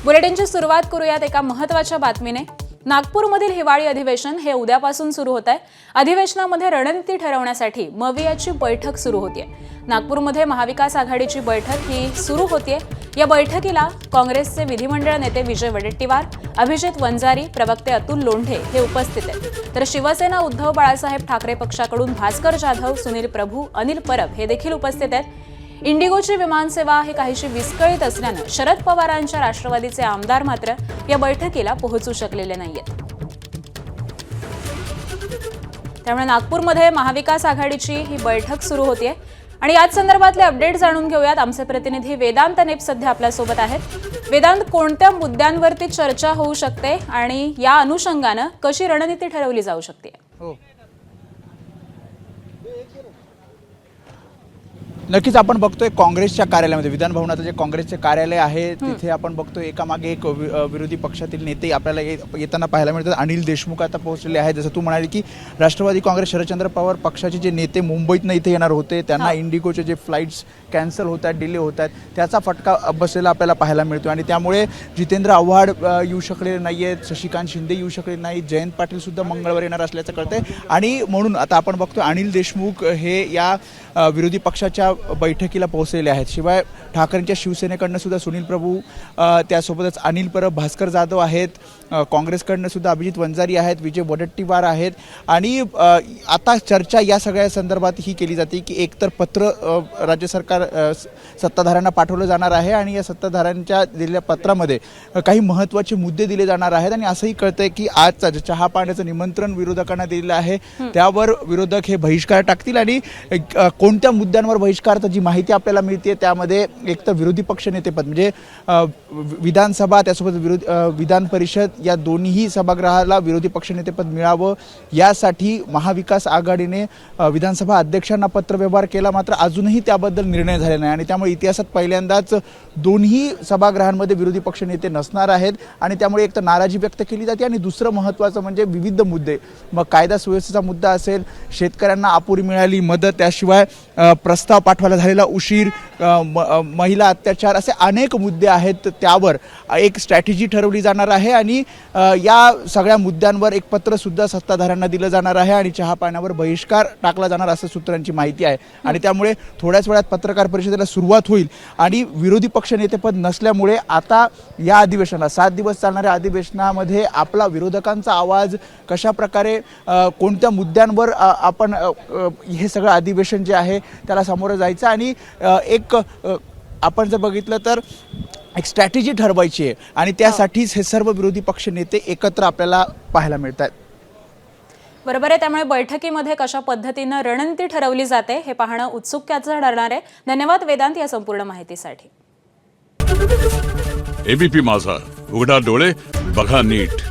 बुलेटिनची सुरुवात करूयात एका महत्त्वाच्या बातमीने। नागपूरमधील हिवाळी अधिवेशन हे उद्यापासून सुरू होत आहे। अधिवेशनामध्ये रणनीती ठरवण्यासाठी मवियाची बैठक सुरू होतीये। नागपूरमध्ये महाविकास आघाडीची बैठक ही सुरू होतीये। या बैठकीला काँग्रेसचे विधिमंडळ नेते विजय वडेट्टीवार, अभिजित वंजारी, प्रवक्ते अतुल लोंढे हे उपस्थित आहेत। तर शिवसेना उद्धव बाळासाहेब ठाकरे पक्षाकडून भास्कर जाधव, सुनील प्रभू, अनिल परब हे देखील उपस्थित आहेत। इंडिगोची विमानसेवा ही काहीशी विस्कळीत असल्यानं शरद पवारांच्या राष्ट्रवादीचे आमदार मात्र या बैठकीला पोहोचू शकलेले नाहीयेत। त्यामुळे नागपूरमध्ये महाविकास आघाडीची ही बैठक सुरू होतीये आणि याच संदर्भातले अपडेट जाणून घेऊयात। आमचे प्रतिनिधी वेदांत नेप सध्या आपल्या सोबत आहेत। वेदांत, कोणत्या मुद्द्यांवरती चर्चा होऊ शकते आणि या अनुषंगानं कशी रणनीती ठरवली जाऊ शकते? नक्कीच आपण बघतोय काँग्रेसच्या कार्यालयामध्ये, विधान भवनाचं जे काँग्रेसचे कार्यालय आहे तिथे आपण बघतोय एकामागे एक विरोधी पक्षातील नेते आपल्याला येताना पाहायला मिळतात। अनिल देशमुख आता पोहोचलेले आहेत। जसं तू म्हणाली की राष्ट्रवादी काँग्रेस शरदचंद्र पवार पक्षाचे जे नेते मुंबईतनं इथे येणार होते, त्यांना इंडिगोचे जे फ्लाईट्स कॅन्सल होत आहेत, डिले होत आहेत, त्याचा फटका बसलेला आपल्याला पाहायला मिळतो। आणि त्यामुळे जितेंद्र आव्हाड येऊ शकलेले नाही आहेत, शशिकांत शिंदे येऊ शकलेले नाहीत, जयंत पाटील सुद्धा मंगळवारी येणार असल्याचं कळतंय। आणि म्हणून आता आपण बघतोय अनिल देशमुख हे या विरोधी पक्षाच्या बैठकीला पोहोचलेले आहेत। शिवाय ठाकरेंच्या शिवसेनेकडनं सुद्धा सुनील प्रभू, त्यासोबतच अनिल परब, भास्कर जाधव आहेत, काँग्रेसकडनं सुद्धा अभिजित वंजारी आहेत, विजय वडेट्टीवार आहेत। आणि आता चर्चा या सगळ्या संदर्भात ही केली जाते की एकतर पत्र राज्य सरकार सत्ताधाऱ्यांना पाठवलं जाणार आहे आणि या सत्ताधाऱ्यांच्या दिलेल्या पत्रामध्ये काही महत्त्वाचे मुद्दे दिले जाणार आहेत। आणि असंही कळतंय की आजचा जे चहा पाण्याचं निमंत्रण विरोधकांना दिलेलं आहे त्यावर विरोधक हे बहिष्कार टाकतील। आणि कोणत्या मुद्द्यांवर बहिष्कार, तर जी माहिती आपल्याला मिळते त्यामध्ये एक तर विरोधी पक्ष नेतेपद म्हणजे विधानसभा त्यासोबत विधान परिषद या दोन्ही सभागृहाला विरोधी पक्ष नेतेपद मिळावं यासाठी महाविकास आघाडीने विधानसभा अध्यक्षांना पत्रव्यवहार केला, मात्र अजूनही त्याबद्दल निर्णय झाले नाही। आणि त्यामुळे इतिहासात पहिल्यांदाच दोन्ही सभागृहांमध्ये विरोधी पक्ष नेते नसणार आहेत आणि त्यामुळे एक तर नाराजी व्यक्त केली जाते। आणि दुसरं महत्त्वाचं म्हणजे विविध मुद्दे, मग कायदा सुव्यवस्थेचा मुद्दा असेल, शेतकऱ्यांना अपुरी मिळाली मदत, त्याशिवाय प्रस्ताव पाठवायला झालेला उशीर, महिला अत्याचार, असे अनेक मुद्दे आहेत। त्यावर एक स्ट्रॅटेजी ठरवली जाणार आहे आणि या सगळ्या मुद्द्यांवर एक पत्र सुद्धा सत्ताधाऱ्यांना दिलं जाणार आहे आणि चहा पाण्यावर बहिष्कार टाकला जाणार असं सूत्रांची माहिती आहे। आणि त्यामुळे थोड्याच वेळात पत्रकार परिषदेला सुरुवात होईल। आणि विरोधी पक्ष नेतेपद नसल्यामुळे आता या अधिवेशनाला 7 दिवस चालणाऱ्या अधिवेशनामध्ये आपला विरोधकांचा आवाज कशा प्रकारे, कोणत्या मुद्द्यांवर आपण हे सगळं अधिवेशन जे आहे त्याला सामोरं जायचं आणि एक आपण जर बघितलं तर एक स्ट्रॅटेजी ठरवायची आहे आणि त्यासाठीच हे सर्व विरोधी पक्ष नेते एकत्र आपल्याला पाहायला मिळतात। बरोबर आहे। त्यामुळे बैठकीमध्ये कशा पद्धतीनं रणनीती ठरवली जाते हे पाहणं उत्सुकतेचं ठरणार आहे। धन्यवाद वेदांत या संपूर्ण माहितीसाठी। एबीपी माझा, उघडा डोळे बघा नीट।